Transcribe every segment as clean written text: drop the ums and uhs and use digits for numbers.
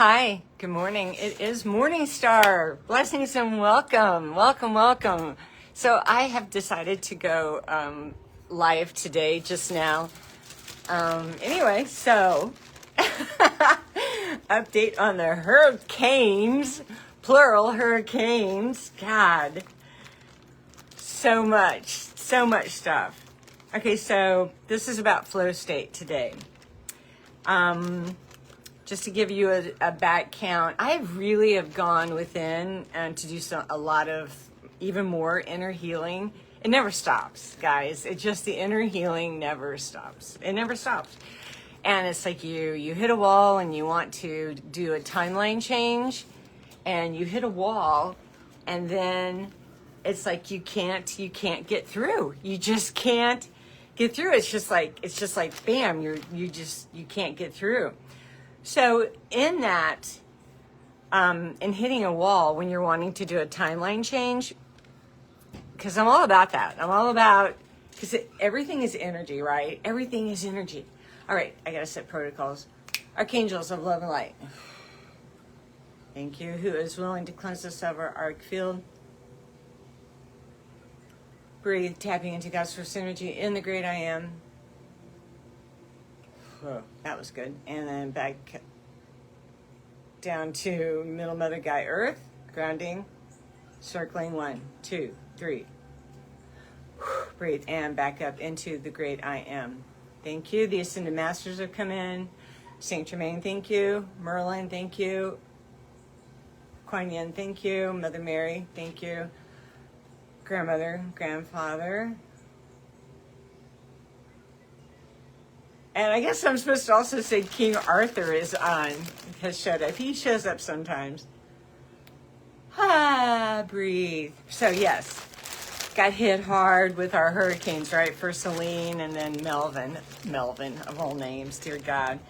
Hi, good morning. It is MorningStar. Blessings and welcome, welcome, welcome. So I have decided to go live today, just now. Anyway, so update on the hurricanes, plural hurricanes. God, so much stuff. Okay, so this is about flow state today. Just to give you a back count, I really have gone within and to do a lot of even more inner healing. It never stops, guys. It just, the inner healing never stops. It never stops. And it's like you hit a wall and you want to do a timeline change, and you hit a wall, and then it's like you can't get through. You just can't get through. It's just like bam, you can't get through. So in that, in hitting a wall when you're wanting to do a timeline change, because I'm all about that. I'm all about, because everything is energy, right? Everything is energy. All right, I got to set protocols. Archangels of love and light. Thank you. Who is willing to cleanse us of our arc field? Breathe, tapping into God's source energy in the great I am. Whoa, that was good. And then back down to middle mother guy earth, grounding, circling 1, 2, 3. Breathe and back up into the great I am. Thank you. The Ascended Masters have come in. Saint Germain, thank you. Merlin, thank you. Kuan Yin, thank you. Mother Mary, thank you. Grandmother, grandfather. And I guess I'm supposed to also say King Arthur has showed up. He shows up sometimes. Breathe. So yes, got hit hard with our hurricanes, right? First Helene and then Melvin of all names, dear God.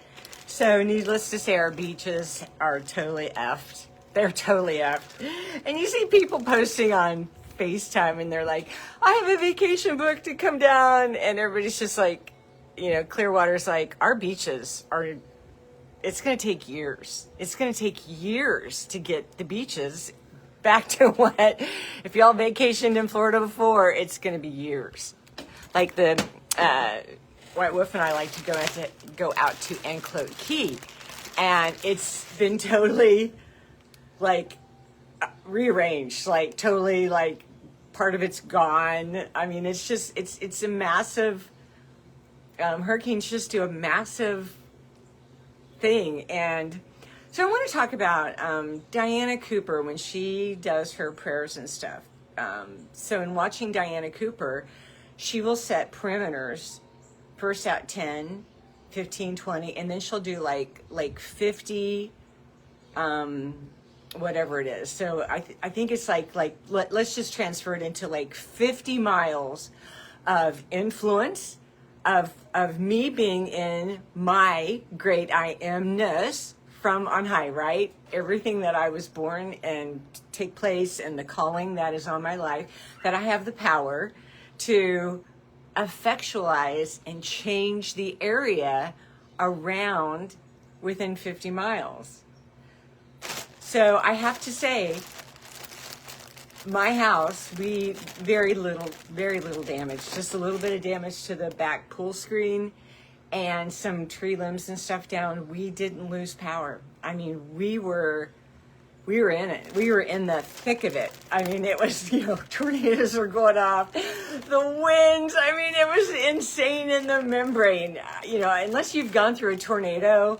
So needless to say, our beaches are totally effed. They're totally effed. And you see people posting on FaceTime and they're like, I have a vacation booked to come down. And everybody's just like, Clearwater's like, our beaches are, it's going to take years. It's going to take years to get the beaches back to what, if y'all vacationed in Florida before, it's going to be years. Like the White Wolf and I like to go out to Enclote Key, and it's been totally like rearranged, like totally like part of it's gone. I mean, it's just, it's a massive, hurricanes just do a massive thing. And so I want to talk about Diana Cooper when she does her prayers and stuff. So in watching Diana Cooper, she will set perimeters, first at 10, 15, 20, and then she'll do like 50, whatever it is. So I think it's let's just transfer it into like 50 miles of influence, of me being in my great I amness from on high, right? Everything that I was born and take place and the calling that is on my life, that I have the power to effectualize and change the area around within 50 miles. So I have to say, my house, we very little damage, just a little bit of damage to the back pool screen and some tree limbs and stuff down. We didn't lose power. I mean, we were in it. We were in the thick of it. I mean, it was, tornadoes were going off, the winds. I mean, it was insane in the membrane. Unless you've gone through a tornado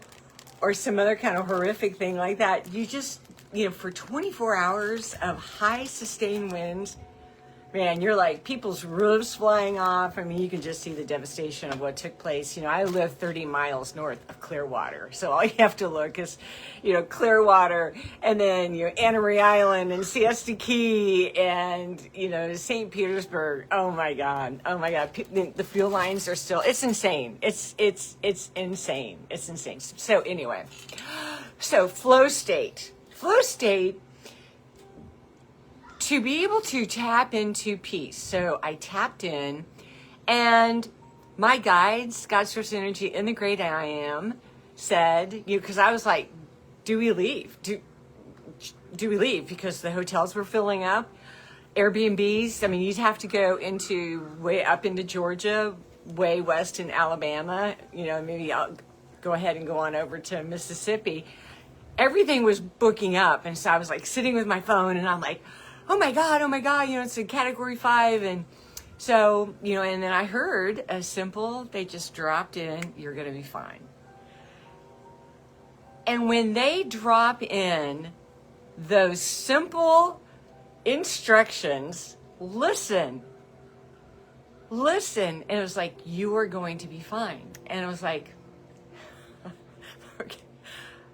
or some other kind of horrific thing like that, you just, for 24 hours of high sustained winds, man, you're like people's roofs flying off. I mean, you can just see the devastation of what took place. I live 30 miles north of Clearwater. So all you have to look is, Clearwater, and then, Anna Marie Island and Siesta Key and, St. Petersburg. Oh my God. The fuel lines are still, it's insane. It's insane. It's insane. So anyway, flow state, to be able to tap into peace. So I tapped in, and my guides, God's source energy in the great I am, said, because I was like do we leave? Do we leave? Because the hotels were filling up. Airbnbs, I mean, you'd have to go way up into Georgia, way west in Alabama. Maybe I'll go ahead and go on over to Mississippi. Everything was booking up. And so I was like sitting with my phone and I'm like, oh my God, it's a category 5. And so, and then I heard they just dropped in, you're going to be fine. And when they drop in those simple instructions, listen. And it was like, you are going to be fine. And I was like,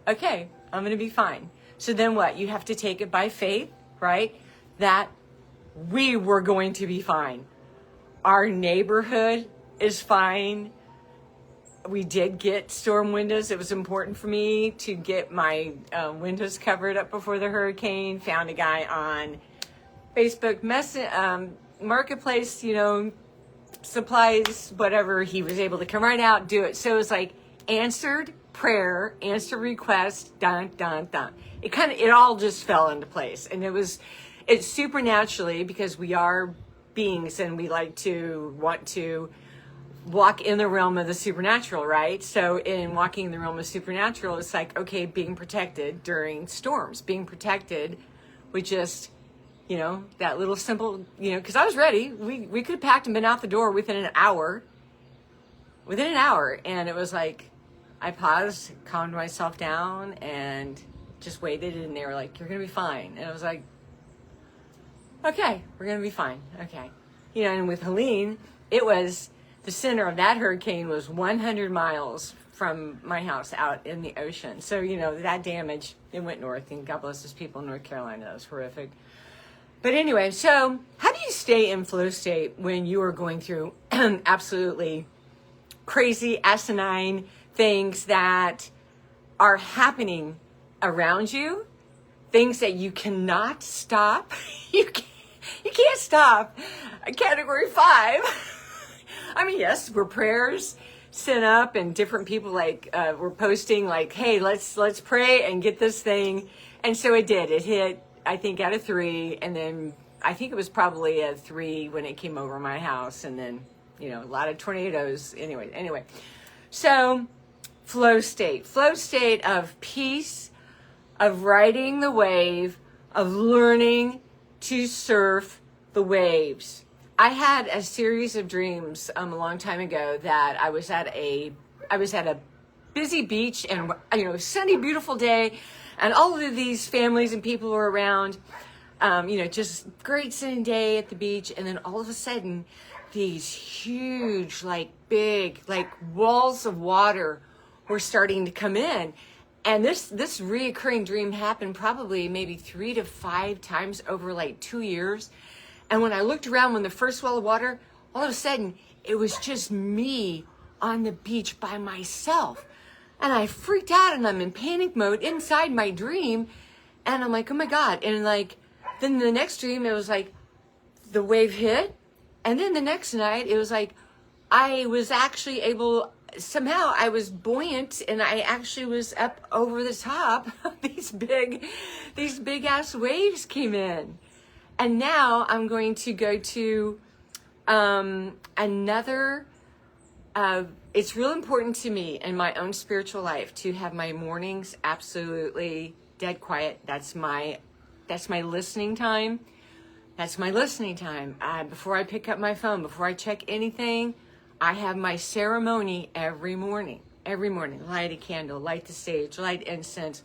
okay, I'm going to be fine. So then what? You have to take it by faith, right? That we were going to be fine. Our neighborhood is fine. We did get storm windows. It was important for me to get my windows covered up before the hurricane. Found a guy on Facebook Marketplace, supplies, whatever. He was able to come right out, do it. So it was like answered prayer, answered request, dun, dun, dun. It all just fell into place. And it's supernaturally, because we are beings and we want to walk in the realm of the supernatural, right? So in walking in the realm of supernatural, it's like, okay, being protected during storms, being protected with just, that little simple, because I was ready. We could have packed and been out the door within an hour. And it was like, I paused, calmed myself down, and just waited. And they were like, you're going to be fine. And I was like, okay, we're going to be fine. Okay. And with Helene, the center of that hurricane was 100 miles from my house out in the ocean. So, that damage, it went north, and God bless those people in North Carolina. That was horrific. But anyway, so how do you stay in flow state when you are going through absolutely crazy, asinine things that are happening around you, things that you cannot stop? You can't stop a category 5. I mean, yes, we're prayers sent up, and different people were posting like, hey, let's pray and get this thing. And so it did. It hit, I think, out of 3. And then I think it was probably a 3 when it came over my house. And then, a lot of tornadoes. Anyway. So flow state of peace, of riding the wave, of learning to surf the waves. I had a series of dreams a long time ago that I was at a busy beach, and sunny, beautiful day, and all of these families and people were around. Just great sunny day at the beach, and then all of a sudden, these huge, big, walls of water were starting to come in. And this reoccurring dream happened probably maybe 3 to 5 times over 2 years. And when I looked around, when the first wall of water, all of a sudden, it was just me on the beach by myself. And I freaked out, and I'm in panic mode inside my dream. And I'm like, oh my God. And then the next dream, it was the wave hit. And then the next night, it was I was actually somehow I was buoyant, and I actually was up over the top. These big ass waves came in. And now I'm going to go to another, it's real important to me in my own spiritual life to have my mornings absolutely dead quiet. That's my listening time. Before I pick up my phone, before I check anything, I have my ceremony every morning. Light a candle, light the sage, light incense,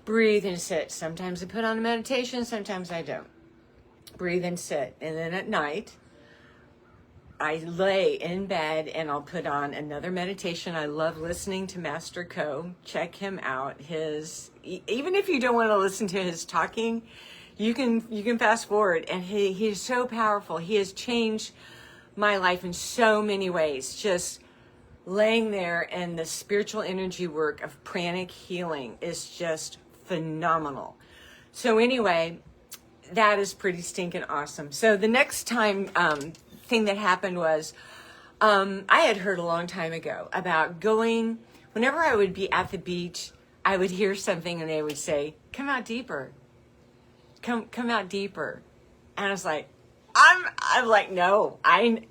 breathe and sit. Sometimes I put on a meditation, sometimes I don't. Breathe and sit. And then at night, I lay in bed and I'll put on another meditation. I love listening to Master Co. Check him out. Even if you don't want to listen to his talking, you can fast forward. And he is so powerful. He has changed my life in so many ways. Just laying there, and the spiritual energy work of pranic healing is just phenomenal. So anyway, that is pretty stinking awesome. So the next time thing that happened was I had heard a long time ago about going, whenever I would be at the beach, I would hear something and they would say, come out deeper. Come out deeper. And I was like, I'm like, no,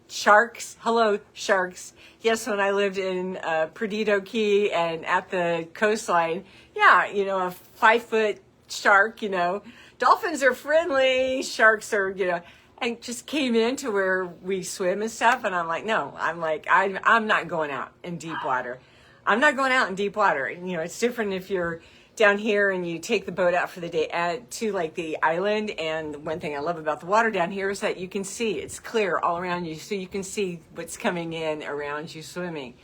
sharks. Hello, sharks. Yes, when I lived in Perdido Key and at the coastline, yeah, you know, a 5-foot shark, you know, dolphins are friendly, sharks are, you know, and just came into where we swim and stuff. And I'm like, no, I'm not going out in deep water. I'm not going out in deep water. You know, it's different if you're down here and you take the boat out for the day to like the island. And one thing I love about the water down here is that you can see, it's clear all around you. So you can see what's coming in around you swimming.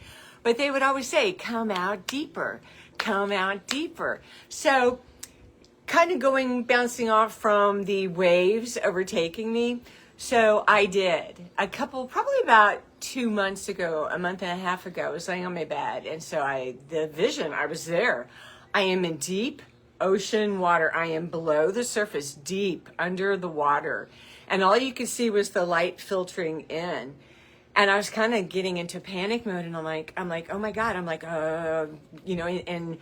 But they would always say, come out deeper, come out deeper. So kind of bouncing off from the waves overtaking me. So I did probably about 2 months ago, a month and a half ago, I was laying on my bed. And so I was there. I am in deep ocean water. I am below the surface, deep under the water. And all you could see was the light filtering in. And I was kind of getting into panic mode. And I'm like, oh my God. I'm like, you know, and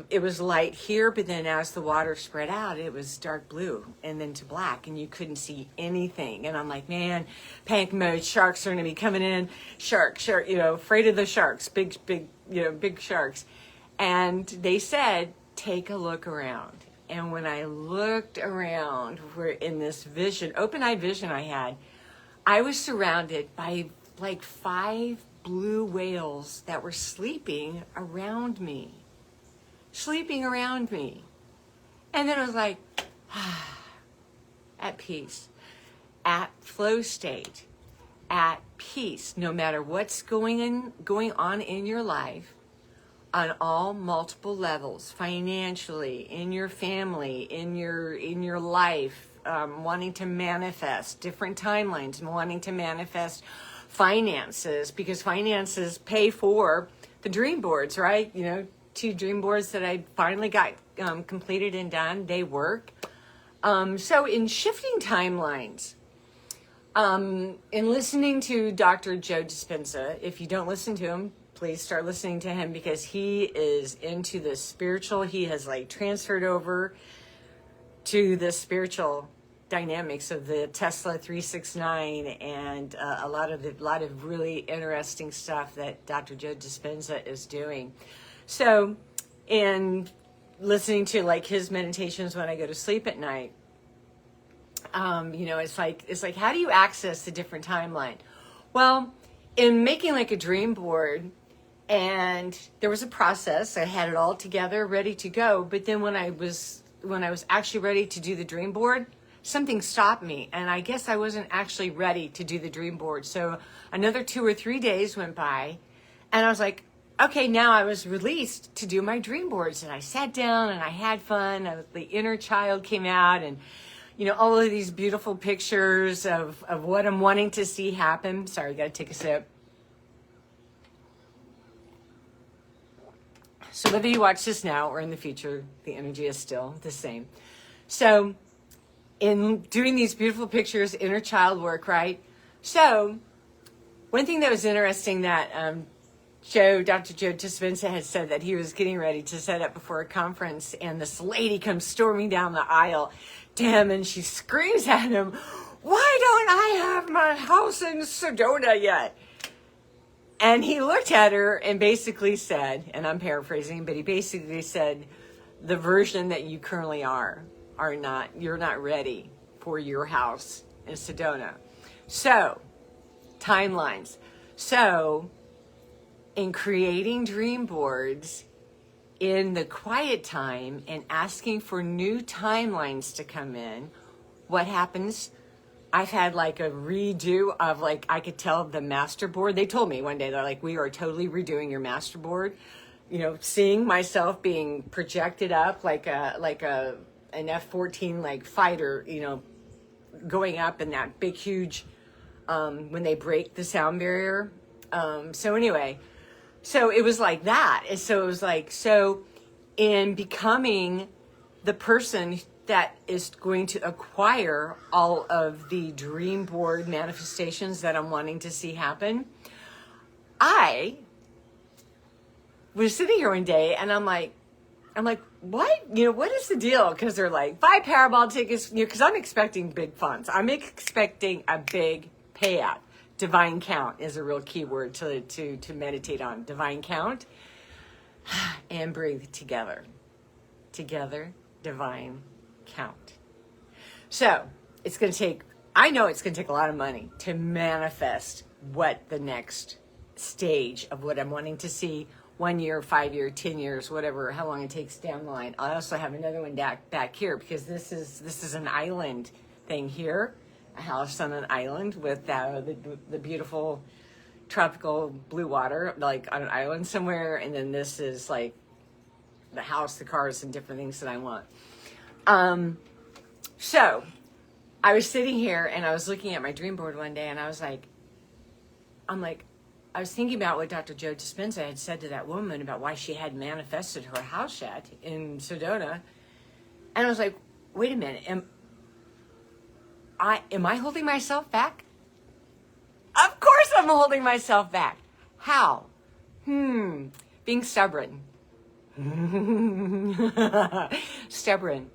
it was light here, but then as the water spread out, it was dark blue and then to black and you couldn't see anything. And I'm like, man, panic mode, sharks are going to be coming in. Shark, you know, afraid of the sharks, big, you know, big sharks. And they said, take a look around. And when I looked around, we're in this vision, open-eyed vision I had, I was surrounded by like 5 blue whales that were sleeping around me. And then I was like, at peace, at flow state, at peace, no matter what's going on in your life, on all multiple levels, financially, in your family, in your life, wanting to manifest different timelines, wanting to manifest finances, because finances pay for the dream boards, right? You know, 2 dream boards that I finally got completed and done. They work. So in shifting timelines, in listening to Dr. Joe Dispenza, if you don't listen to him, please start listening to him because he is into the spiritual. He has like transferred over to the spiritual dynamics of the Tesla 369 and a lot of really interesting stuff that Dr. Joe Dispenza is doing. So in listening to like his meditations when I go to sleep at night, you know, it's like, how do you access the different timeline? Well, in making like a dream board, and there was a process, I had it all together, ready to go. But then when I was actually ready to do the dream board, something stopped me. And I guess I wasn't actually ready to do the dream board. So another 2 or 3 days went by and I was like, okay, now I was released to do my dream boards. And I sat down and I had fun. The inner child came out and, you know, all of these beautiful pictures of what I'm wanting to see happen. Sorry, got to take a sip. So whether you watch this now or in the future, the energy is still the same. So in doing these beautiful pictures, inner child work, right? So one thing that was interesting that Dr. Joe Dispenza had said that he was getting ready to set up before a conference, and this lady comes storming down the aisle to him, and she screams at him, "Why don't I have my house in Sedona yet?" And he looked at her and basically said, and I'm paraphrasing, but he basically said, the version that you currently you're not ready for your house in Sedona. So, timelines. So, in creating dream boards in the quiet time and asking for new timelines to come in, what happens? I've had like a redo of like, I could tell the master board. They told me one day, they're like, we are totally redoing your master board. You know, seeing myself being projected up like an F-14 like fighter, you know, going up in that big, huge, when they break the sound barrier. So anyway, so it was like that. And so it was like, so in becoming the person that is going to acquire all of the dream board manifestations that I'm wanting to see happen, I was sitting here one day and I'm like, I'm like, what? What is the deal? Because they're like, buy Powerball tickets, because I'm expecting big funds. I'm expecting a big payout. Divine count is a real key word to meditate on. Divine count and breathe together. Together, divine count. So I know it's going to take a lot of money to manifest what the next stage of what I'm wanting to see 1 year, 5 year, 10 years, whatever, how long it takes down the line. I also have another one back here because this is an island thing here, a house on an island with the beautiful tropical blue water, like on an island somewhere. And then this is like the house, the cars, and different things that I want. So I was sitting here and I was looking at my dream board one day and I was thinking about what Dr. Joe Dispenza had said to that woman about why she had manifested her house yet in Sedona. And I was like, wait a minute, am I holding myself back? Of course I'm holding myself back. How? Being stubborn. Stubborn.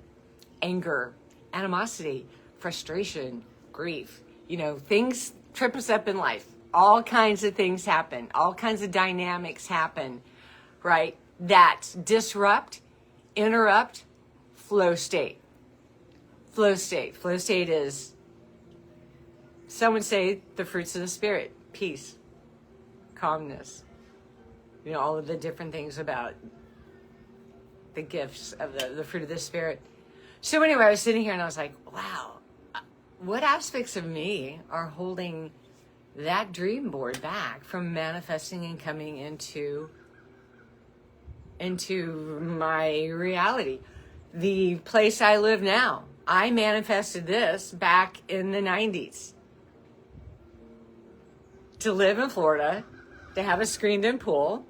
Anger. Animosity. Frustration. Grief. Things trip us up in life. All kinds of things happen. All kinds of dynamics happen, right? That disrupt, interrupt, flow state. Flow state. Flow state is, some would say, the fruits of the spirit. Peace, calmness, all of the different things about the gifts of the fruit of the spirit. So anyway, I was sitting here and I was like, wow, what aspects of me are holding that dream board back from manifesting and coming into my reality? The place I live now, I manifested this back in the 90s. To live in Florida, to have a screened-in pool,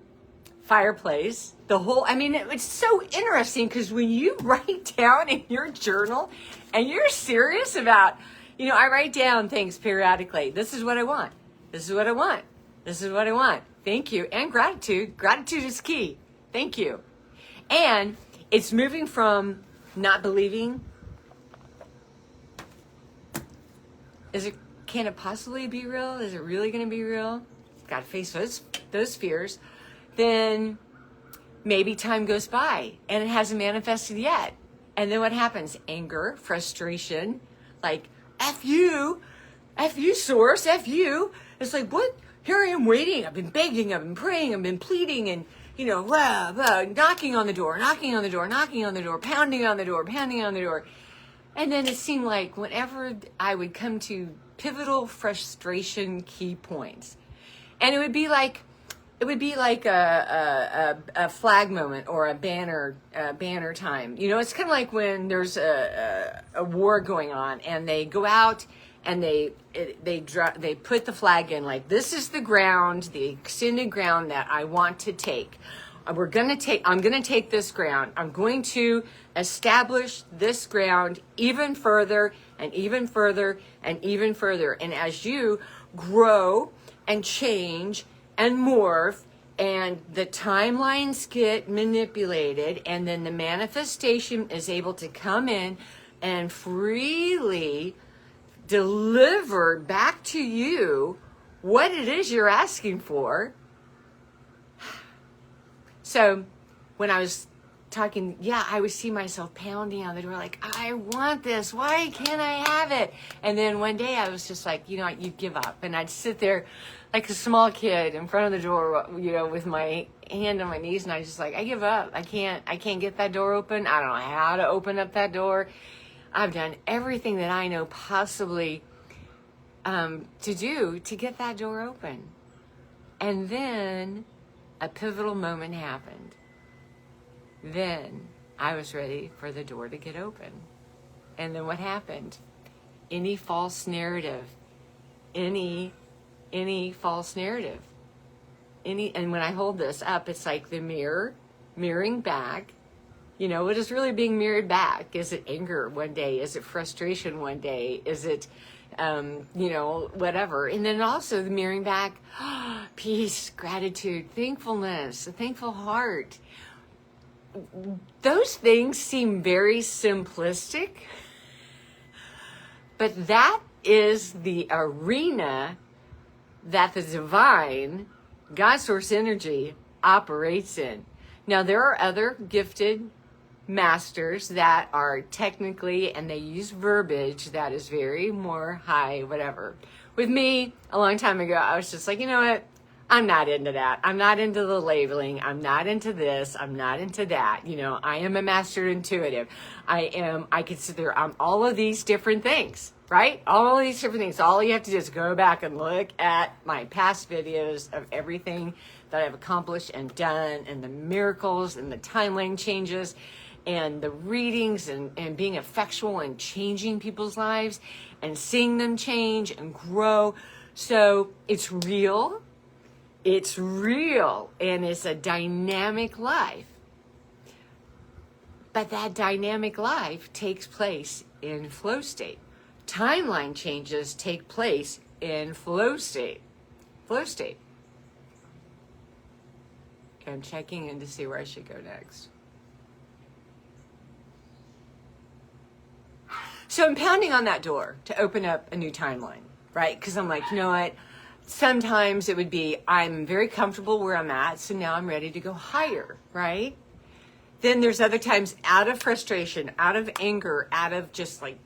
fireplace, it's so interesting because when you write down in your journal and you're serious about, I write down things periodically. This is what I want. This is what I want. This is what I want. Thank you. And gratitude. Gratitude is key. Thank you. And it's moving from not believing. Can it possibly be real? Is it really going to be real? Got to face those fears. Then maybe time goes by and it hasn't manifested yet. And then what happens? Anger, frustration, like, F you, source, F you. It's like, what? Here I am waiting. I've been begging, I've been praying, I've been pleading, and, knocking on the door, pounding on the door. And then it seemed like whenever I would come to pivotal frustration key points, and it would be like a flag moment or a banner time. It's kind of like when there's a war going on and they go out and they put the flag in, like, this is the ground, the extended ground that I want to take. I'm going to take this ground. I'm going to establish this ground even further and even further and even further. And as you grow and change and morph, and the timelines get manipulated, and then the manifestation is able to come in and freely deliver back to you what it is you're asking for. So when I was talking, I would see myself pounding on the door like, I want this. Why can't I have it? And then one day I was just like, you give up. And I'd sit there like a small kid in front of the door, with my hand on my knees, and I was just like, I give up. I can't get that door open. I don't know how to open up that door. I've done everything that I know possibly to do to get that door open. And then a pivotal moment happened. Then I was ready for the door to get open. And then what happened? Any false narrative, and when I hold this up, it's like the mirroring back. What is really being mirrored back? Is it anger one day? Is it frustration one day? Is it, whatever. And then also the mirroring back, peace, gratitude, thankfulness, a thankful heart. those things seem very simplistic, but that is the arena that the divine God source energy operates in. Now, there are other gifted masters that are technically, and they use verbiage that is very more high, whatever. With me, a long time ago, I was just like, you know what? I'm not into that. I'm not into the labeling. I'm not into this. I'm not into that. You know, I am a master intuitive. I consider I'm all of these different things, right? All of these different things. All you have to do is go back and look at my past videos of everything that I've accomplished and done, and the miracles and the timeline changes and the readings and being effectual and changing people's lives and seeing them change and grow. So it's real. It's real, and it's a dynamic life. But that dynamic life takes place in flow state. Timeline changes take place in flow state. Flow state. Okay, I'm checking in to see where I should go next. So I'm pounding on that door to open up a new timeline, right? Because I'm like, you know what? Sometimes it would be, I'm very comfortable where I'm at, so now I'm ready to go higher, right? Then there's other times out of frustration, out of anger, out of just like,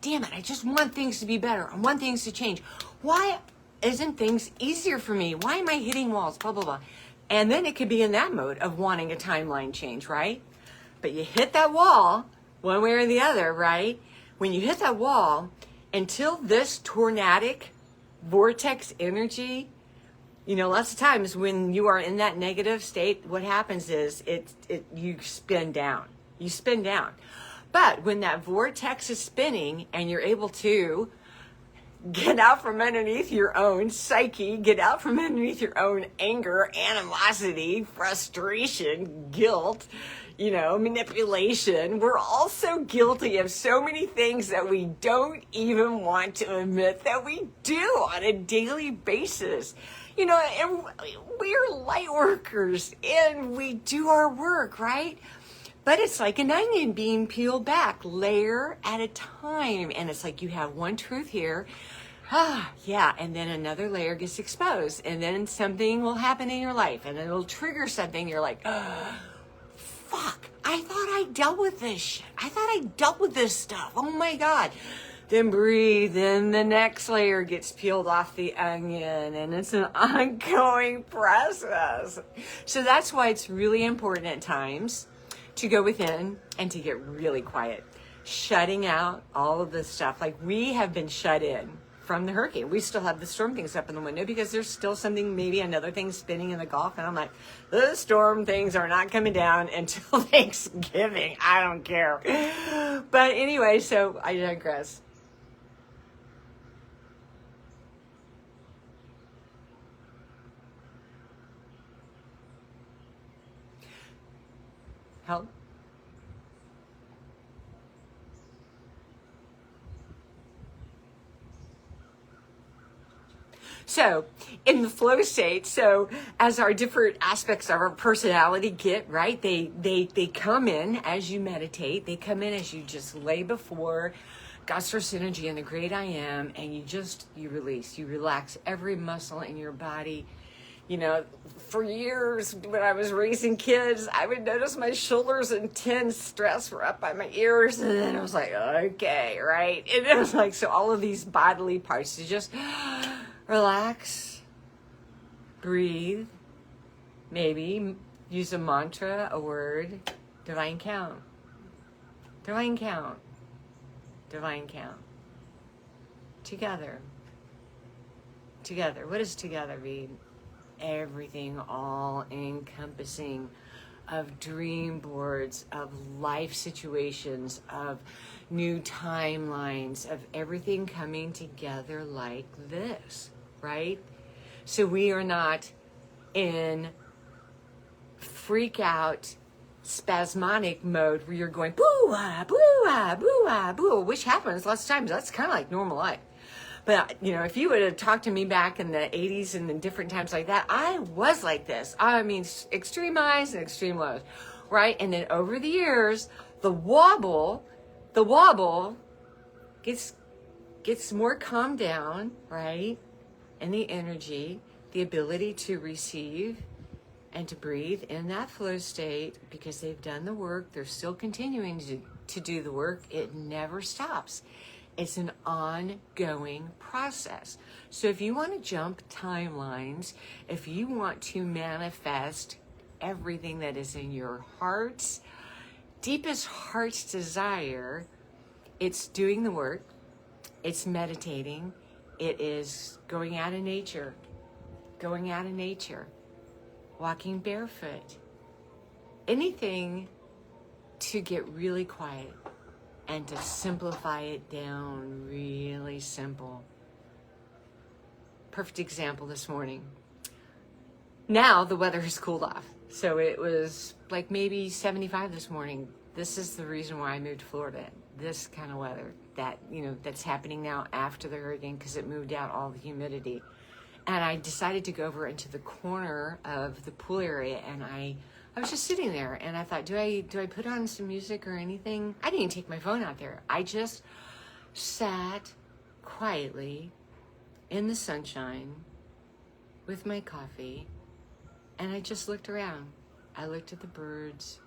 damn it, I just want things to be better. I want things to change. Why isn't things easier for me? Why am I hitting walls? Blah, blah, blah. And then it could be in that mode of wanting a timeline change, right? But you hit that wall one way or the other, right? When you hit that wall, until this tornadic vortex energy, you know, lots of times when you are in that negative state, what happens is you spin down. You spin down. But when that vortex is spinning and you're able to get out from underneath your own psyche, get out from underneath your own anger, animosity, frustration, guilt, you know, manipulation. We're all so guilty of so many things that we don't even want to admit that we do on a daily basis. You know, and we're light workers and we do our work, right? But it's like an onion being peeled back, layer at a time. And it's like you have one truth here. Yeah, and then another layer gets exposed. And then something will happen in your life and it'll trigger something. You're like, fuck, I thought I dealt with this shit. I thought I dealt with this stuff. Oh my God. Then breathe, then the next layer gets peeled off the onion, and it's an ongoing process. So that's why it's really important at times to go within and to get really quiet, shutting out all of this stuff. Like we have been shut in from the hurricane. We still have the storm things up in the window because there's still something, maybe another thing spinning in the Gulf. And I'm like, the storm things are not coming down until Thanksgiving. I don't care. But anyway, so I digress. Help? So in the flow state, so as our different aspects of our personality get, right, they come in as you meditate. They come in as you just lay before God's source energy and the great I am, and you release, you relax every muscle in your body. You know, for years when I was raising kids, I would notice my shoulders and tense stress were up by my ears. And then I was like, okay, right? And it was like, so all of these bodily parts to just relax, breathe, maybe use a mantra, a word, divine count, divine count, divine count. Together. Together. What does together mean? Everything all encompassing of dream boards, of life situations, of new timelines, of everything coming together like this, right? So we are not in freak out spasmodic mode where you're going boo-ah, boo-ah, boo-ah, boo, which happens lots of times. That's kind of like normal life. But, you know, if you would have talked to me back in the 80s and in different times like that, I was like this. I mean, extreme highs and extreme lows. right? And then over the years, the wobble gets more calmed down, right? And the energy, the ability to receive and to breathe in that flow state, because they've done the work, they're still continuing to do the work. It never stops. It's an ongoing process. So if you want to jump timelines, if you want to manifest everything that is in your heart's deepest heart's desire, it's doing the work, it's meditating, it is going out in nature, walking barefoot, anything to get really quiet and to simplify it down, really simple. Perfect example this morning. Now the weather has cooled off. So it was like maybe 75 this morning. This is the reason why I moved to Florida. This kind of weather that, that's happening now after the hurricane, because it moved out all the humidity. And I decided to go over into the corner of the pool area, and I was just sitting there, and I thought, do I put on some music or anything? I didn't even take my phone out there. I just sat quietly in the sunshine with my coffee, and I just looked around. I looked at the birds.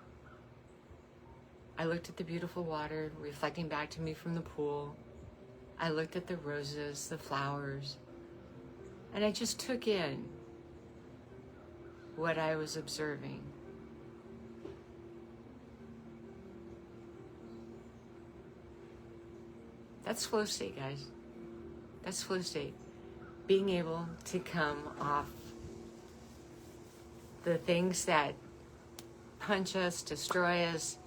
I looked at the beautiful water reflecting back to me from the pool. I looked at the roses, the flowers, and I just took in what I was observing. That's flow state, guys. That's flow state. Being able to come off the things that punch us, destroy us,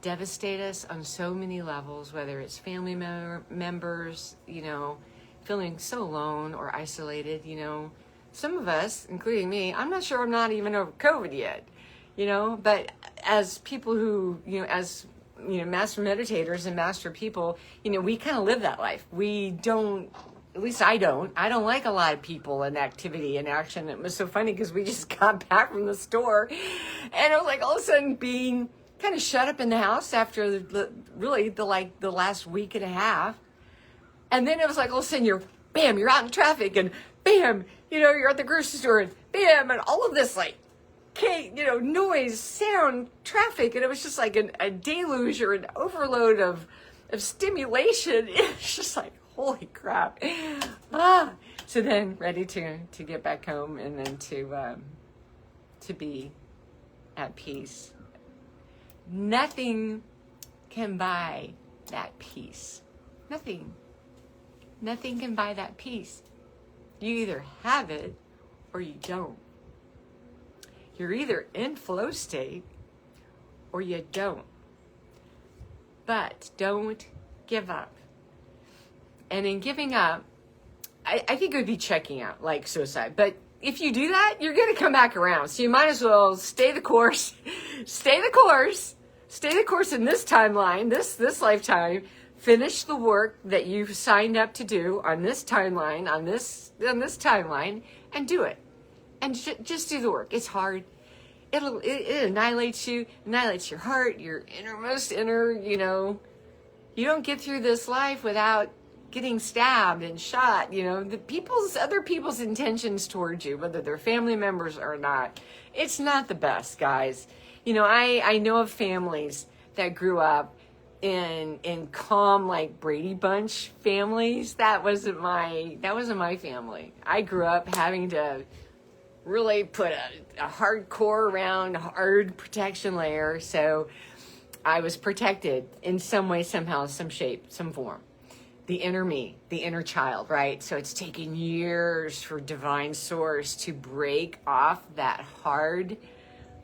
devastate us on so many levels, whether it's family members, feeling so alone or isolated, Some of us, including me, I'm not sure I'm not even over COVID yet, but as people who, master meditators and master people, we kind of live that life. We don't, at least I don't like a lot of people and activity and action. It was so funny because we just got back from the store, and it was like all of a sudden being kind of shut up in the house after the last week and a half. And then it was like all of a sudden you're out in traffic, and bam, you're at the grocery store, and bam, and all of this noise, sound, traffic, and it was just like a deluge or an overload of stimulation. It's just like, holy crap. So then ready to get back home, and then to be at peace. Nothing can buy that peace. Nothing can buy that peace. You either have it or you don't. You're either in flow state or you don't. But don't give up. And in giving up, I think it would be checking out, like suicide. But if you do that, you're going to come back around. So you might as well stay the course. Stay the course in this timeline, this lifetime. Finish the work that you've signed up to do on this timeline, on this timeline, and do it. And just do the work. It's hard. It annihilates you, annihilates your heart, your innermost inner, You don't get through this life without getting stabbed and shot, other people's intentions towards you, whether they're family members or not. It's not the best, guys. I know of families that grew up in calm, like Brady Bunch families. That wasn't my family. I grew up having to really put a hardcore around, hard protection layer. So I was protected in some way, somehow, some shape, some form. The inner me, the inner child, right? So it's taken years for Divine Source to break off that hard,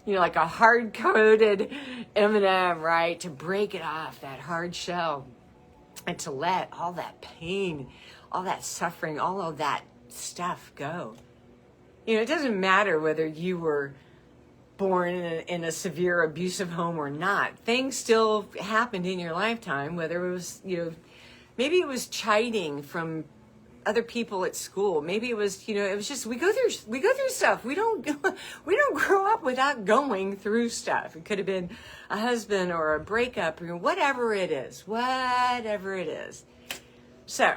like a hard-coded M&M, right? To break it off, that hard shell, and to let all that pain, all that suffering, all of that stuff go. It doesn't matter whether you were born in a severe abusive home or not. Things still happened in your lifetime, whether it was, maybe it was chiding from other people at school. Maybe it was, it was just, we go through stuff. We don't grow up without going through stuff. It could have been a husband or a breakup or whatever it is. So,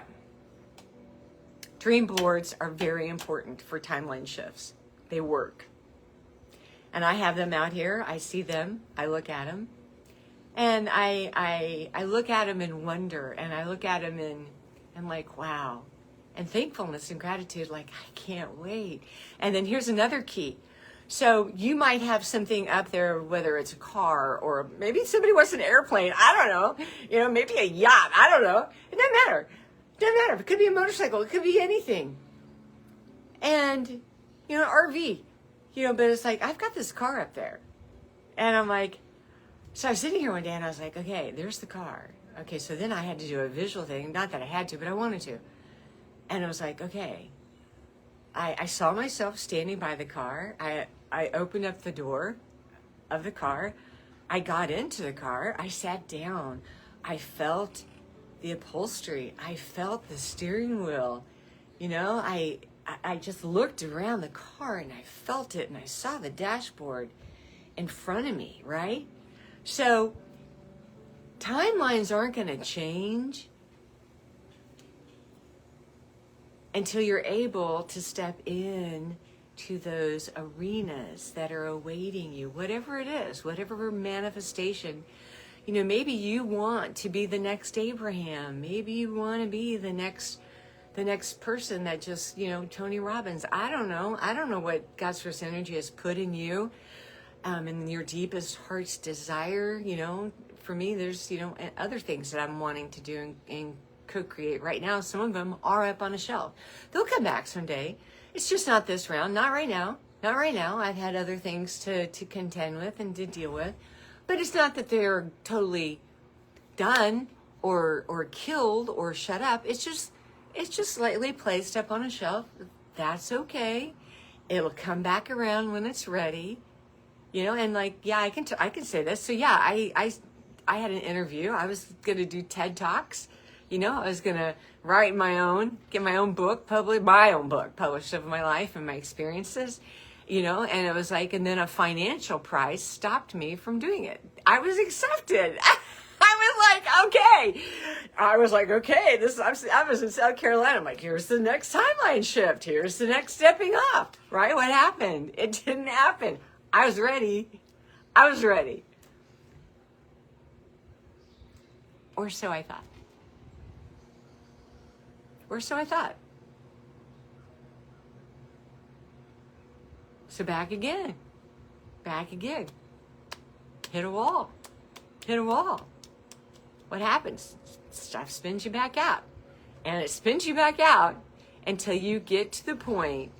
dream boards are very important for timeline shifts. They work. And I have them out here. I see them. I look at them. And I look at them in wonder. And I look at them in like, wow. And thankfulness and gratitude, like, I can't wait. And then here's another key. So you might have something up there, whether it's a car or maybe somebody wants an airplane. I don't know. Maybe a yacht. I don't know. It doesn't matter. It could be a motorcycle. It could be anything. And, RV. But it's like, I've got this car up there. And I'm like, so I was sitting here one day and I was like, okay, there's the car. Okay, so then I had to do a visual thing. Not that I had to, but I wanted to. And I was like, okay. I saw myself standing by the car. I opened up the door of the car. I got into the car. I sat down. I felt the upholstery. I felt the steering wheel. I just looked around the car and I felt it and I saw the dashboard in front of me, right? So timelines aren't going to change until you're able to step in to those arenas that are awaiting you, whatever it is, whatever manifestation. Maybe you want to be the next Abraham. Maybe you want to be the next person that just, Tony Robbins. I don't know. I don't know what God's first energy has put in you, in your deepest heart's desire. For me, there's, other things that I'm wanting to do and co-create right now. Some of them are up on a shelf. They'll come back someday. It's just not this round. Not right now. I've had other things to contend with and to deal with. But it's not that they're totally done or killed or shut up. It's just slightly placed up on a shelf. That's okay. It'll come back around when it's ready. And I can say this. So yeah, I had an interview. I was going to do TED Talks. I was going to get my own book published of my life and my experiences, and it was like, and then a financial prize stopped me from doing it. I was accepted. I was like, okay, I was in South Carolina. I'm like, here's the next timeline shift. Here's the next stepping up, right? What happened? It didn't happen. I was ready. Or so I thought. So back again. Hit a wall. What happens? Stuff spins you back out. And it spins you back out until you get to the point,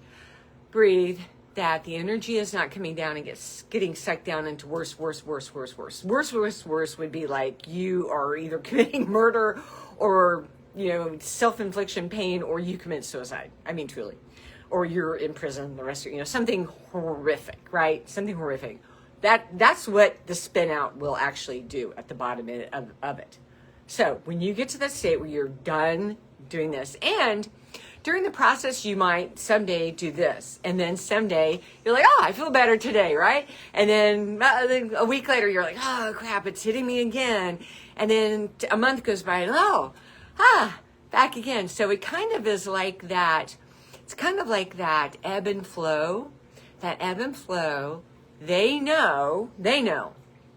breathe, that the energy is not coming down and getting sucked down into worse. Worse would be like you are either committing murder or, self-infliction pain, or you commit suicide. I mean, truly. Or you're in prison the rest of, something horrific, right? Something horrific. That's what the spin out will actually do at the bottom of it. So when you get to that state where you're done doing this, and during the process, you might someday do this. And then someday you're like, oh, I feel better today, right? And then a week later, you're like, oh, crap, it's hitting me again. And then a month goes by and, back again. So it kind of is like that. It's kind of like that ebb and flow. They know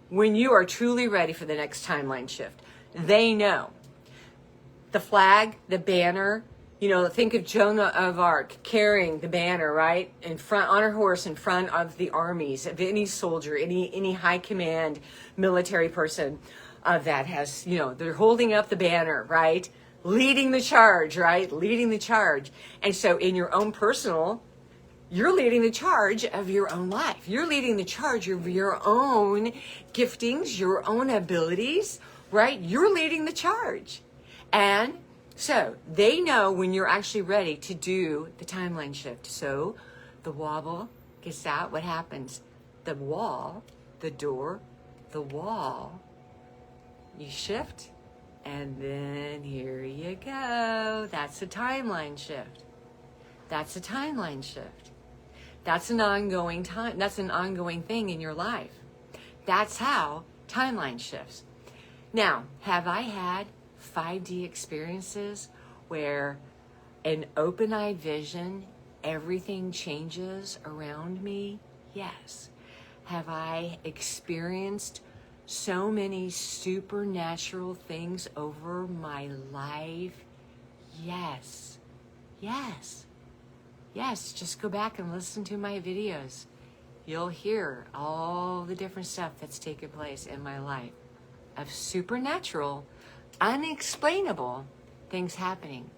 when you are truly ready for the next timeline shift. They know. The flag, the banner, think of Joan of Arc carrying the banner, right? In front, on her horse, in front of the armies, of any soldier, any high command military person that has, they're holding up the banner, right? Leading the charge, right? And so in your own personal, you're leading the charge of your own life. You're leading the charge of your own giftings, your own abilities, right? You're leading the charge. And so they know when you're actually ready to do the timeline shift. So the wobble gets out. What happens? The wall, the door, the wall, you shift, And then here you go. That's a timeline shift. That's a timeline shift. That's an ongoing time. That's an ongoing thing in your life. That's how timeline shifts. Now, have I had 5D experiences where an open-eyed vision, everything changes around me? Yes. Have I experienced so many supernatural things over my life? Yes. Yes. Yes, just go back and listen to my videos. You'll hear all the different stuff that's taken place in my life of supernatural, unexplainable things happening.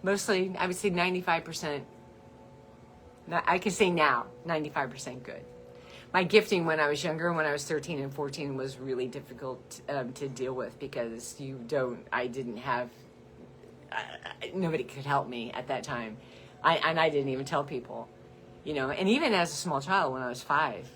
Mostly, I would say 95%. I can say now, 95% good. My gifting when I was younger, when I was 13 and 14, was really difficult to deal with because I didn't have, nobody could help me at that time. I didn't even tell people, and even as a small child, when I was 5,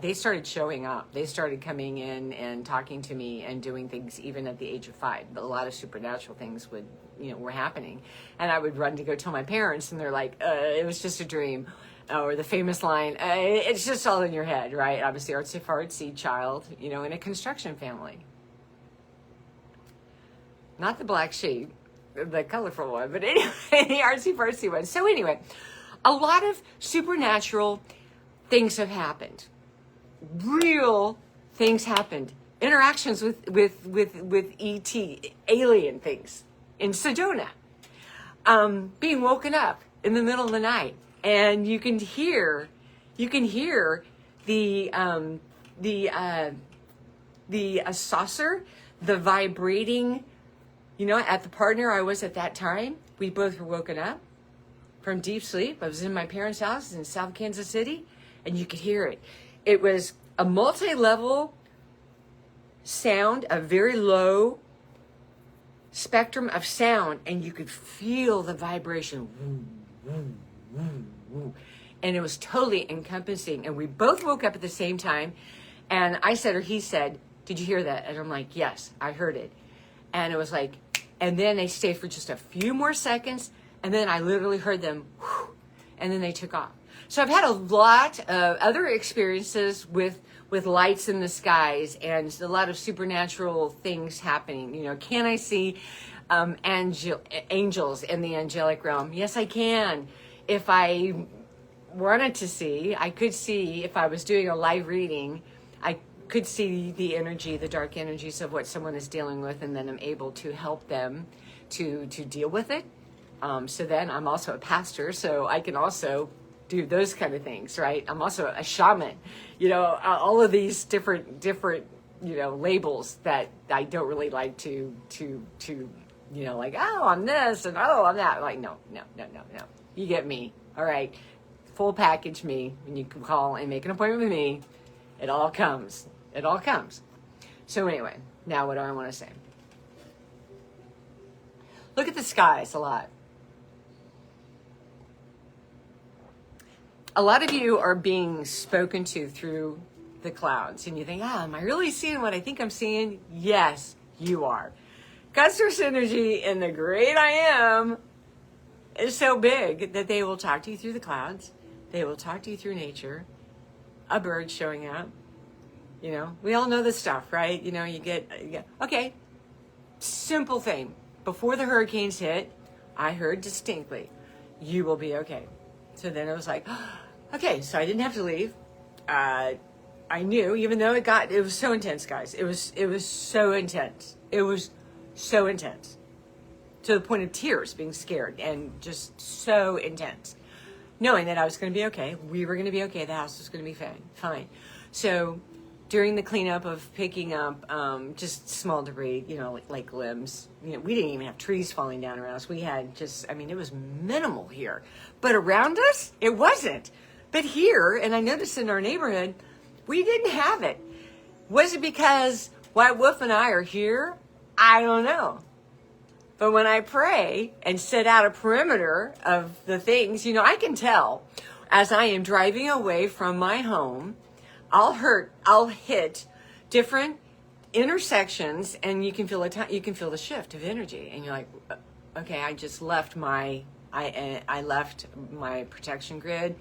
they started showing up. They started coming in and talking to me and doing things even at the age of 5. A lot of supernatural things were happening. And I would run to go tell my parents, and they're like, it was just a dream. Or the famous line, it's just all in your head, right? I was the artsy-fartsy child, in a construction family. Not the black sheep, the colorful one, but anyway, the artsy-fartsy one. So anyway, a lot of supernatural things have happened. Real things happened. Interactions with ET, alien things in Sedona. Being woken up in the middle of the night, and you can hear the saucer, the vibrating. At the partner I was at that time, we both were woken up from deep sleep. I was in my parents' house in South Kansas City, and you could hear it. It was a multi-level sound, a very low spectrum of sound, and you could feel the vibration. Woo, woo, woo, woo. And it was totally encompassing. And we both woke up at the same time, and I said, or he said, "Did you hear that?" And I'm like, "Yes, I heard it." And it was like, and then they stayed for just a few more seconds, and then I literally heard them, whew, and then they took off. So I've had a lot of other experiences with lights in the skies and a lot of supernatural things happening. Can I see angels in the angelic realm? Yes, I can. If I wanted to see, I could see. If I was doing a live reading, I could see the energy, the dark energies of what someone is dealing with, and then I'm able to help them to deal with it. So then I'm also a pastor, so I can also do those kind of things, right? I'm also a shaman, all of these different, labels that I don't really like to, like, oh, I'm this and oh, I'm that. Like, no. You get me. All right. Full package me. When you can call and make an appointment with me, it all comes. It all comes. So anyway, now what do I want to say? Look at the skies a lot. A lot of you are being spoken to through the clouds, and you think, am I really seeing what I think I'm seeing? Yes, you are. God's source energy in the great I am is so big that they will talk to you through the clouds. They will talk to you through nature. A bird showing up. We all know this stuff, right? You get, okay, simple thing. Before the hurricanes hit, I heard distinctly, you will be okay. So then it was like, okay, so I didn't have to leave. I knew, even though it was so intense, guys. It was so intense. It was so intense. To the point of tears, being scared, and just so intense. Knowing that I was going to be okay. We were going to be okay. The house was going to be fine. So during the cleanup of picking up just small debris, like limbs, we didn't even have trees falling down around us. We had it was minimal here. But around us, it wasn't. But here, and I noticed in our neighborhood, we didn't have it. Was it because White Wolf and I are here? I don't know. But when I pray and set out a perimeter of the things, I can tell as I am driving away from my home, I'll hit different intersections, and you can feel the shift of energy, and you're like, okay, I just left I left my protection grid.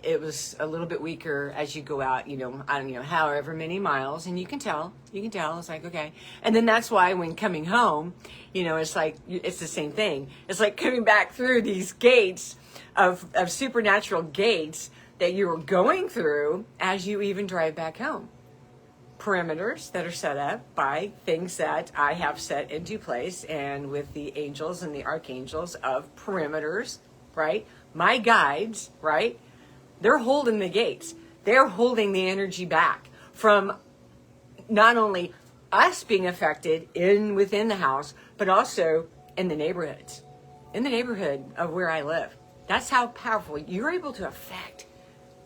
It was a little bit weaker as you go out, I don't know, however many miles, and you can tell, it's like, okay. And then that's why when coming home, it's like, it's the same thing. It's like coming back through these gates of supernatural gates that you're going through as you even drive back home. Perimeters that are set up by things that I have set into place, and with the angels and the archangels of perimeters, right? My guides, right? They're holding the gates. They're holding the energy back from not only us being affected within the house, but also in the neighborhood of where I live. That's how powerful you're able to affect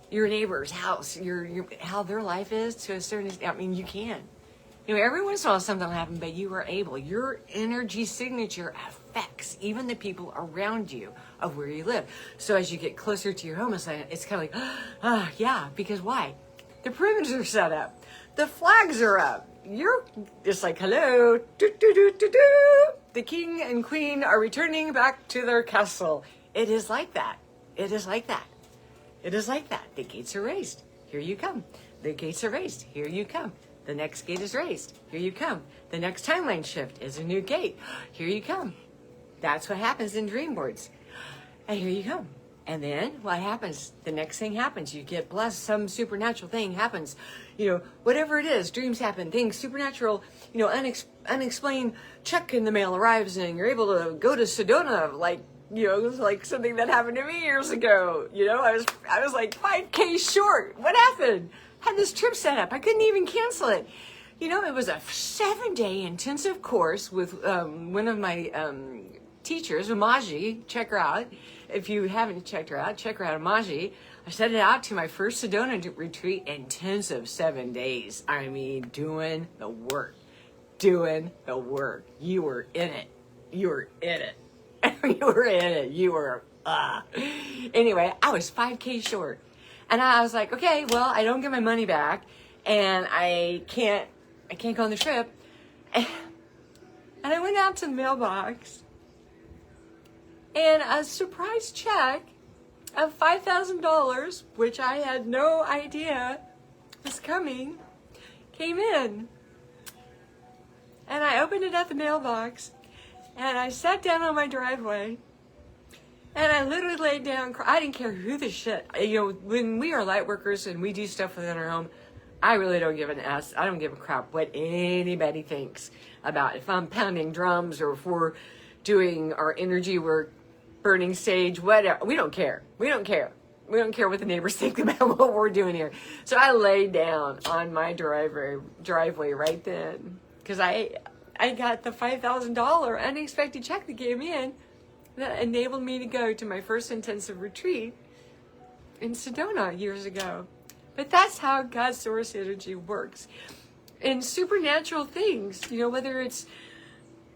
your neighbor's house, your how their life is to a certain extent. I mean, you can. Every once in a while something will happen, but you are able. Your energy signature affects even the people around you of where you live. So as you get closer to your home, it's kind of like, yeah, because why? The perimeters are set up. The flags are up. You're just like, hello, do, do, do, do, do. The king and queen are returning back to their castle. It is like that. It is like that. It is like that. The gates are raised. Here you come. The gates are raised. Here you come. The next gate is raised. Here you come. The next timeline shift is a new gate. Here you come. That's what happens in dream boards. And here you come. And then what happens? The next thing happens. You get blessed. Some supernatural thing happens. Whatever it is, dreams happen, things supernatural, unexplained check in the mail arrives, and you're able to go to Sedona, it was like something that happened to me years ago. I was like 5K short. What happened? Had this trip set up. I couldn't even cancel it. It was a 7-day intensive course with one of my teachers, Umaji. Check her out. If you haven't checked her out, check her out, Umaji. I set it out to my first Sedona retreat, intensive 7 days. I mean, doing the work. You were in it. You were in it. Anyway, I was 5K short. And I was like, okay, well, I don't get my money back, and I can't go on the trip. And I went out to the mailbox, and a surprise check of $5,000, which I had no idea was coming, came in. And I opened it at the mailbox, and I sat down on my driveway, and I literally laid down. I didn't care who the shit. When we are light workers and we do stuff within our home, I really don't give an ass. I don't give a crap what anybody thinks about. If I'm pounding drums or if we're doing our energy work, burning sage, whatever. We don't care. We don't care what the neighbors think about what we're doing here. So I laid down on my driveway right then, because I got the $5,000 unexpected check that came in that enabled me to go to my first intensive retreat in Sedona years ago. But that's how God's source energy works. In supernatural things, whether it's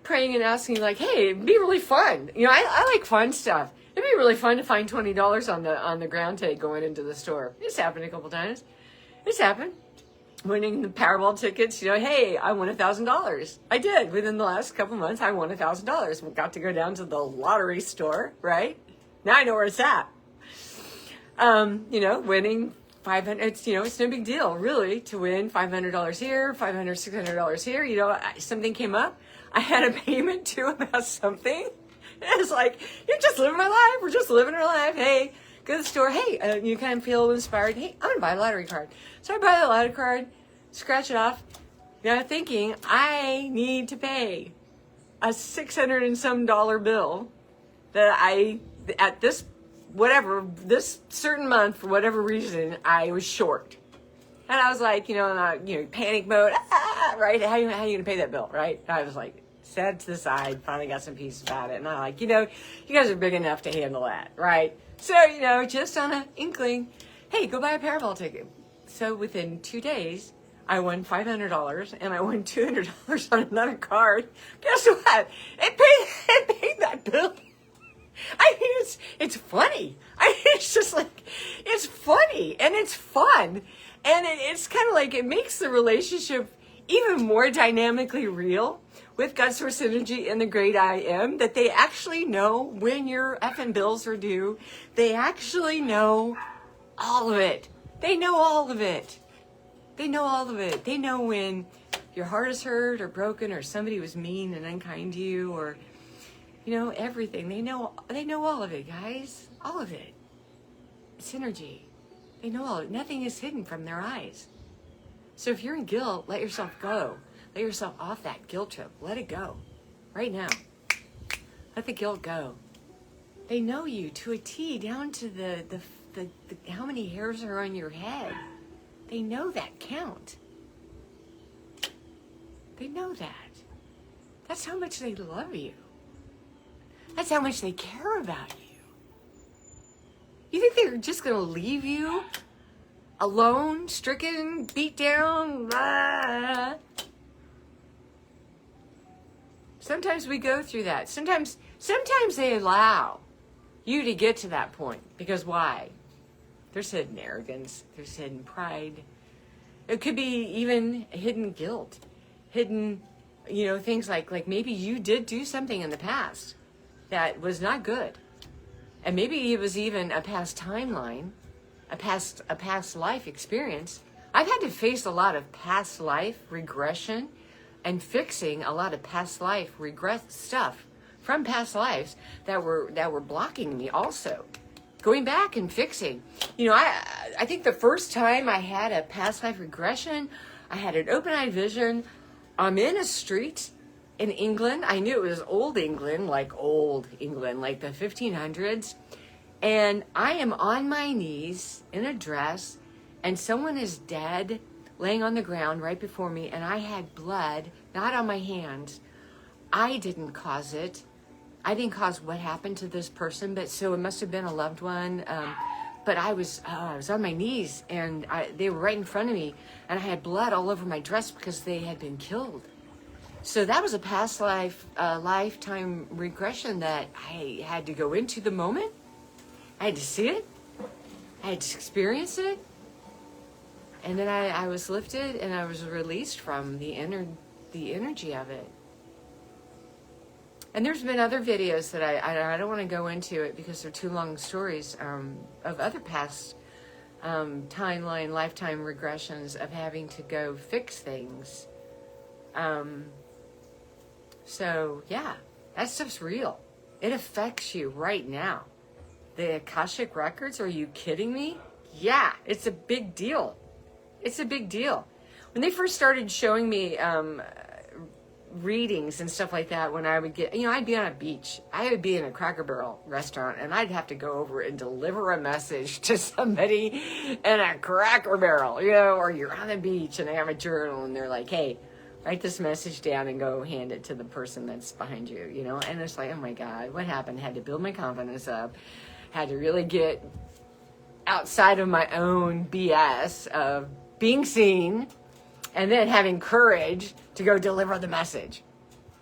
praying and asking, like, hey, it'd be really fun. I like fun stuff. It'd be really fun to find $20 on the ground tag going into the store. It's happened a couple times. It's happened. Winning the Powerball tickets, hey, I won $1,000. I did. Within the last couple months, I won $1,000. We got to go down to the lottery store, right? Now I know where it's at. Winning 500, it's no big deal, really, to win $500 here, $500, $600 here. Something came up. I had a payment due about something. It's like, you're just living my life. We're just living our life. Hey, go to the store. Hey, you kind of feel inspired. Hey, I'm going to buy a lottery card. So I buy the lottery card, scratch it off, thinking I need to pay a $600 and some bill that at this certain month, for whatever reason, I was short. And I was like, panic mode, right? How you going to pay that bill, right? And I was like, set to the side, finally got some peace about it. And I'm like, you guys are big enough to handle that, right? So, just on an inkling, hey, go buy a Powerball ticket. So within 2 days, I won $500 and I won $200 on another card. Guess what? It paid that bill. I mean, it's funny. It's just like, it's funny and it's fun. And it's kind of like, it makes the relationship even more dynamically real with gut source energy and the great I am, that they actually know when your effing bills are due. They actually know all of it. They know all of it. They know all of it. They know when your heart is hurt or broken or somebody was mean and unkind to you, or, you know, everything. They know all of it, guys. All of it. It's energy. They know all of it. Nothing is hidden from their eyes. So if you're in guilt, let yourself go. Let yourself off that guilt trip. Let it go. Right now. Let the guilt go. They know you to a T, down to the how many hairs are on your head. They know that count. They know that. That's how much they love you. That's how much they care about you. You think they're just going to leave you alone, stricken, beat down? Blah. Sometimes we go through that. Sometimes they allow you to get to that point. Because why? There's hidden arrogance. There's hidden pride. It could be even hidden guilt. Hidden, you know, things like maybe you did do something in the past that was not good. And maybe it was even a past timeline, a past life experience. I've had to face a lot of past life regression and fixing a lot of past life regret stuff from past lives that were blocking me also. Going back and fixing. You know, I think the first time I had a past life regression, I had an open-eyed vision. I'm in a street in England. I knew it was old England, like the 1500s. And I am on my knees in a dress, and someone is dead, laying on the ground right before me, and I had blood, not on my hands. I didn't cause it. I didn't cause what happened to this person, but so it must have been a loved one. But I was on my knees, and they were right in front of me, and I had blood all over my dress because they had been killed. So that was a past lifetime regression that I had to go into the moment. I had to see it. I had to experience it. And then I was lifted, and I was released from the energy of it. And there's been other videos that I don't want to go into it because they're too long stories of other past timeline, lifetime regressions of having to go fix things. So, yeah, that stuff's real. It affects you right now. The Akashic Records, are you kidding me? Yeah, it's a big deal. It's a big deal. When they first started showing me readings and stuff like that, when I would get, you know, I'd be on a beach. I would be in a Cracker Barrel restaurant, and I'd have to go over and deliver a message to somebody in a Cracker Barrel, you know, or you're on the beach and they have a journal and they're like, hey, write this message down and go hand it to the person that's behind you, you know. And it's like, oh my God, what happened? Had to build my confidence up. Had to really get outside of my own BS of being seen, and then having courage to go deliver the message,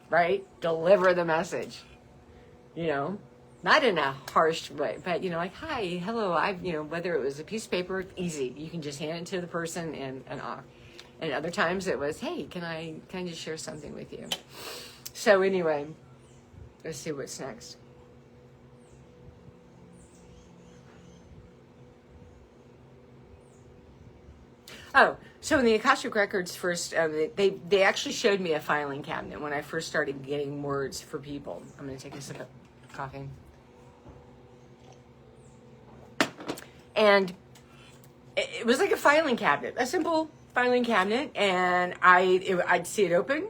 right? Deliver the message, you know, not in a harsh way, but, you know, like, hi, hello, you know, whether it was a piece of paper, easy. You can just hand it to the person and off. And other times it was, hey, can I just share something with you? So anyway, let's see what's next. Oh, so in the Akashic Records first, they actually showed me a filing cabinet when I first started getting words for people. I'm going to take a sip of coffee. And it was like a filing cabinet, a simple filing cabinet, and I'd see it open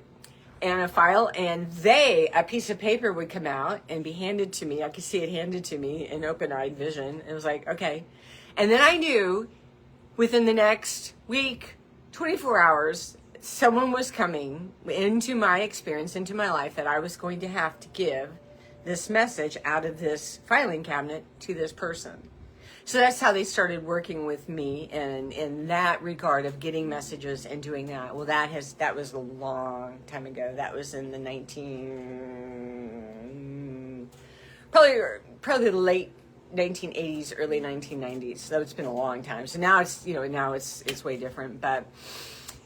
and a file, and a piece of paper would come out and be handed to me. I could see it handed to me in open-eyed vision. It was like, okay. And then I knew within the next week, 24 hours, someone was coming into my experience, into my life, that I was going to have to give this message out of this filing cabinet to this person. So that's how they started working with me in that regard of getting messages and doing that. Well, that was a long time ago. That was in the probably late 1980s, early 1990s. So it's been a long time. So now it's, now it's way different. But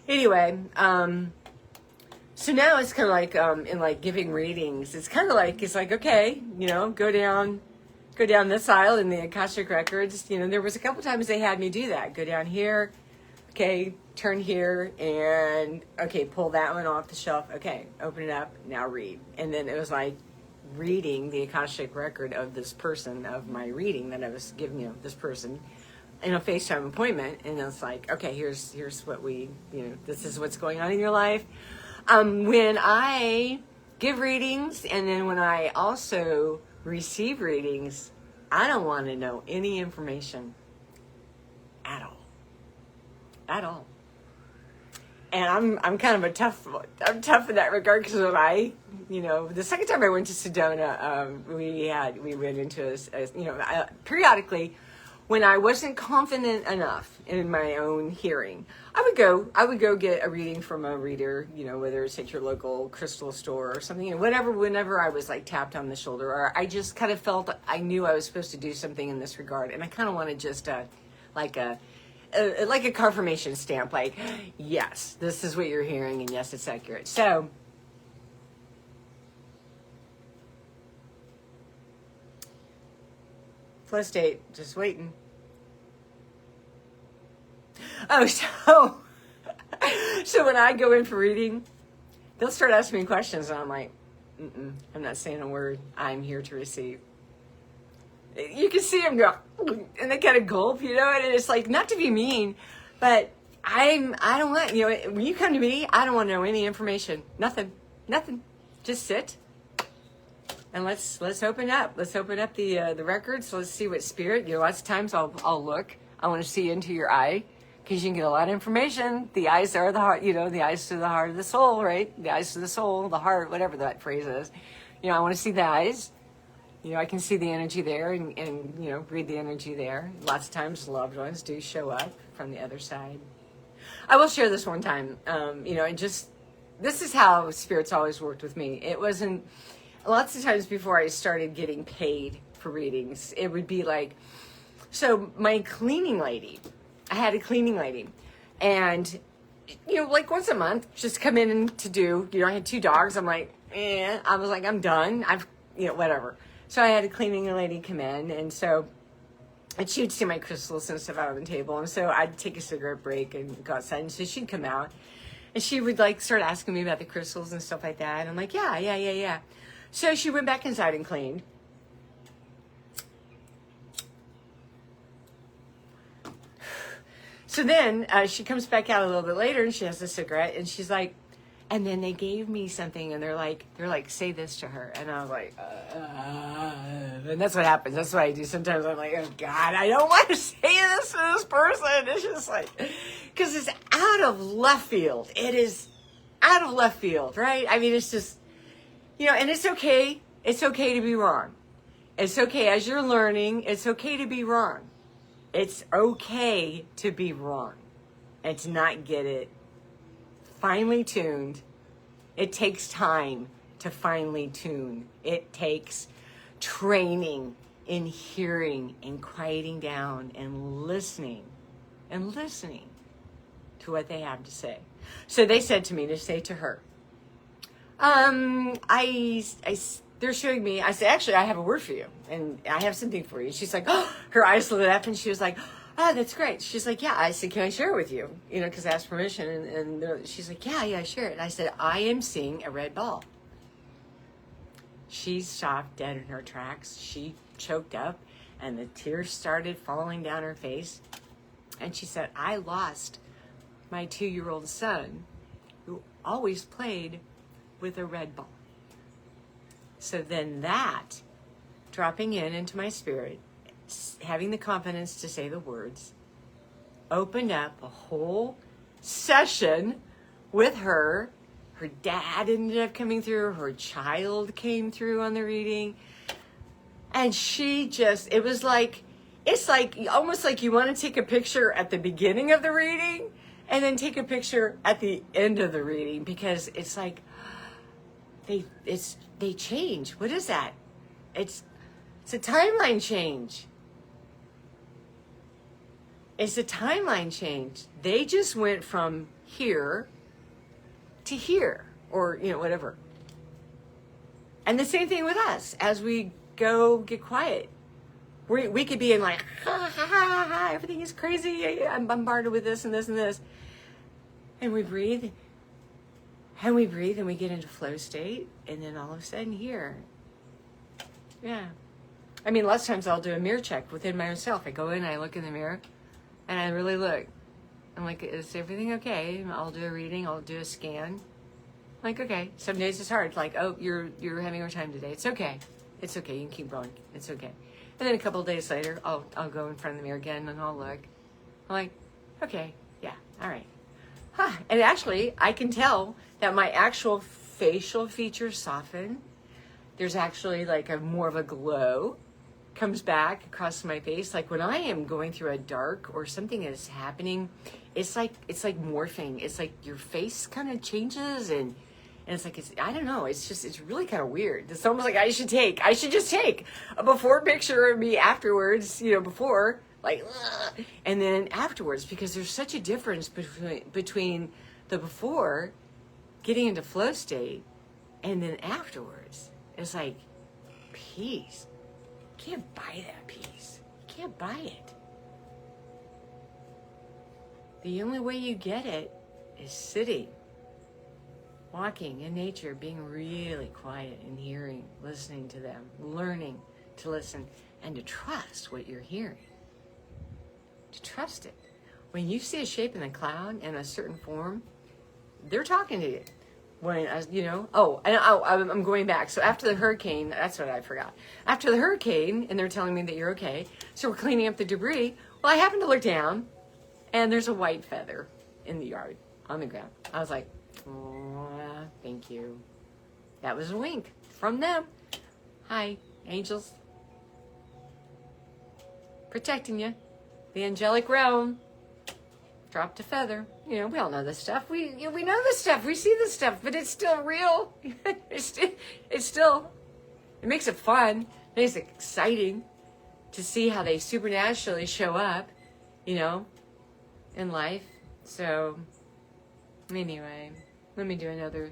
anyway, so now it's kind of like, in like giving readings, it's kind of like, okay, go down this aisle in the Akashic Records. There was a couple times they had me do that. Go down here, okay, turn here, and okay, pull that one off the shelf. Okay, open it up, now read. And then it was like reading the Akashic Record of this person, of my reading that I was giving, this person in a FaceTime appointment. And it's like, okay, here's what this is what's going on in your life. When I give readings, and then when I also receive readings, I don't want to know any information at all. And I'm kind of I'm tough in that regard, because when the second time I went to Sedona, we went into periodically, when I wasn't confident enough in my own hearing, I would go get a reading from a reader, whether it's at your local crystal store or something, whenever I was like tapped on the shoulder, or I just kind of felt I knew I was supposed to do something in this regard. And I kind of wanted just like a confirmation stamp, like, yes, this is what you're hearing, and yes, it's accurate. So flow state, just waiting. Oh, so when I go in for reading, they'll start asking me questions, and I'm like, I'm not saying a word. I'm here to receive. You can see them go, and they kind of gulp, and it's like, not to be mean, but I don't want, when you come to me, I don't want to know any information. Nothing. Just sit. And let's open up. Let's open up the records. Let's see what spirit. Lots of times I'll look. I want to see into your eye, because you can get a lot of information. The eyes are the heart. The eyes to the heart of the soul, right? The eyes to the soul, the heart, whatever that phrase is. I want to see the eyes. I can see the energy there, and read the energy there. Lots of times loved ones do show up from the other side. I will share this one time. And just this is how spirits always worked with me. It wasn't. Lots of times before I started getting paid for readings, it would be like, so my cleaning lady, I had a cleaning lady, and, like once a month, just come in to do, I had 2 dogs. I'm like, I was like, I'm done. Whatever. So I had a cleaning lady come in, and she would see my crystals and stuff out on the table. And so I'd take a cigarette break and go outside, and so she'd come out, and she would like start asking me about the crystals and stuff like that. And I'm like, yeah. So she went back inside and cleaned. So then she comes back out a little bit later, and she has a cigarette, and she's like, and then they gave me something, and they're like, say this to her. And I was like, and that's what happens. That's what I do. Sometimes I'm like, oh God, I don't want to say this to this person. It's just like, because it's out of left field. It is out of left field, right? I mean, it's just, and it's okay. It's okay to be wrong. It's okay as you're learning. It's okay to be wrong. It's okay to be wrong and to not get it finely tuned. It takes time to finely tune. It takes training in hearing and quieting down and listening to what they have to say. So they said to me to say to her, they're showing me, I said, actually, I have a word for you, and I have something for you. She's like, oh, her eyes lit up, and she was like, oh, that's great. She's like, yeah. I said, can I share it with you? Because I asked permission, and she's like, yeah, share it. And I said, I am seeing a red ball. She stopped dead in her tracks. She choked up, and the tears started falling down her face. And she said, I lost my 2-year-old son, who always played with a red ball. So then that, dropping into my spirit, having the confidence to say the words, opened up a whole session with her. Her dad ended up coming through. Her child came through on the reading. And she just, it's like almost like you want to take a picture at the beginning of the reading and then take a picture at the end of the reading, because it's like, they change. What is that? It's a timeline change. It's a timeline change. They just went from here to here, or, whatever. And the same thing with us. As we go get quiet, we could be in like, ha, ha, ha, ha, everything is crazy. I'm bombarded with this and this and this. And we breathe. And we breathe and we get into flow state. And then all of a sudden here. Yeah. I mean, lots of times I'll do a mirror check within my own self. I go in, I look in the mirror, and I really look. I'm like, is everything okay? I'll do a reading, I'll do a scan. I'm like, okay. Some days it's hard. Like, oh, you're having a hard time today. It's okay. It's okay. You can keep going. It's okay. And then a couple of days later, I'll go in front of the mirror again and I'll look. I'm like, okay, yeah, all right. Huh. And actually, I can tell that my actual facial features soften. There's actually like a more of a glow comes back across my face. Like when I am going through a dark or something is happening, it's like morphing. It's like your face kind of changes and it's like, I don't know. It's really kind of weird. It's almost like I should just take a before picture of me afterwards, before, like, ugh, and then afterwards, because there's such a difference between the before getting into flow state and then afterwards. It's like peace. You can't buy that peace. You can't buy it. The only way you get it is sitting, walking in nature, being really quiet and hearing, listening to them, learning to listen and to trust what you're hearing. To trust it. When you see a shape in a cloud in a certain form, they're talking to you. When, I'm going back. So after the hurricane, that's what I forgot. After the hurricane, and they're telling me that you're okay, so we're cleaning up the debris. Well, I happened to look down, and there's a white feather in the yard, on the ground. I was like, oh, thank you. That was a wink from them. Hi, angels. Protecting you. The angelic realm. Dropped a feather. We all know this stuff. We know this stuff. We see this stuff, but it's still real. It makes it fun. It makes it exciting to see how they supernaturally show up, in life. So, anyway, let me do another.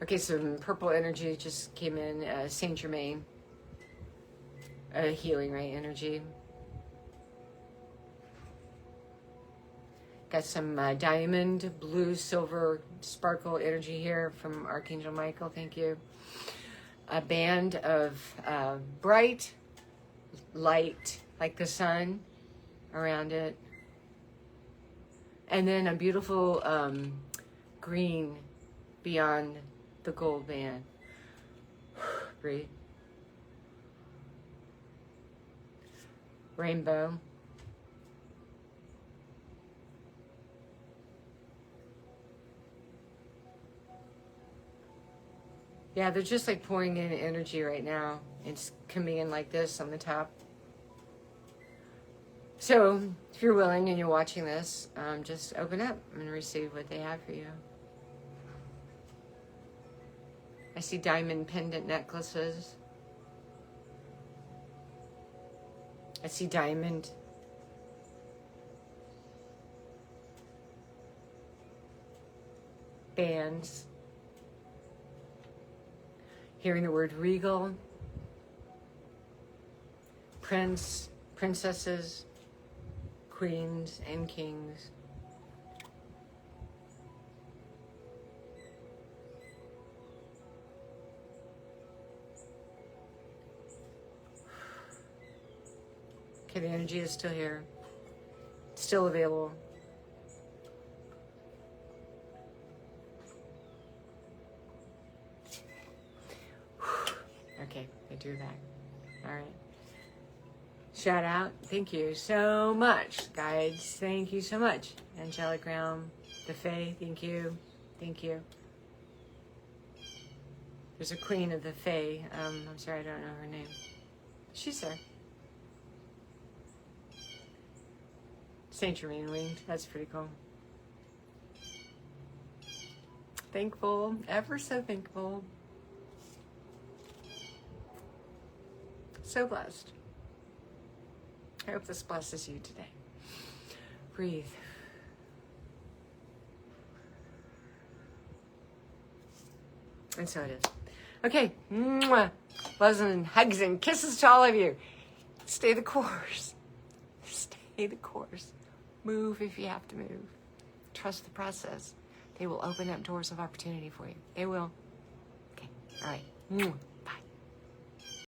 Okay, some purple energy just came in. Saint Germain. Healing, right? Energy. Got some diamond, blue, silver, sparkle energy here from Archangel Michael. Thank you. A band of bright light, like the sun, around it. And then a beautiful green beyond the gold band. Breathe. Rainbow. Yeah, they're just like pouring in energy right now. It's coming in like this on the top. So, if you're willing and you're watching this, just open up and receive what they have for you. I see diamond pendant necklaces. I see diamond. Bands. Hearing the word regal. Prince, princesses, queens, and kings. Okay, the energy is still here. Still available. Okay, I drew back. All right. Shout out. Thank you so much, guides. Thank you so much. Angelic Realm, the Fae, thank you. Thank you. There's a queen of the Fae. I'm sorry, I don't know her name. She's there. Saint Germain winged. That's pretty cool. Thankful. Ever so thankful. So blessed. I hope this blesses you today. Breathe. And so it is. Okay. Mwah. Loves and hugs and kisses to all of you. Stay the course. Stay the course. Move if you have to move. Trust the process. They will open up doors of opportunity for you. They will. Okay. All right. Mwah.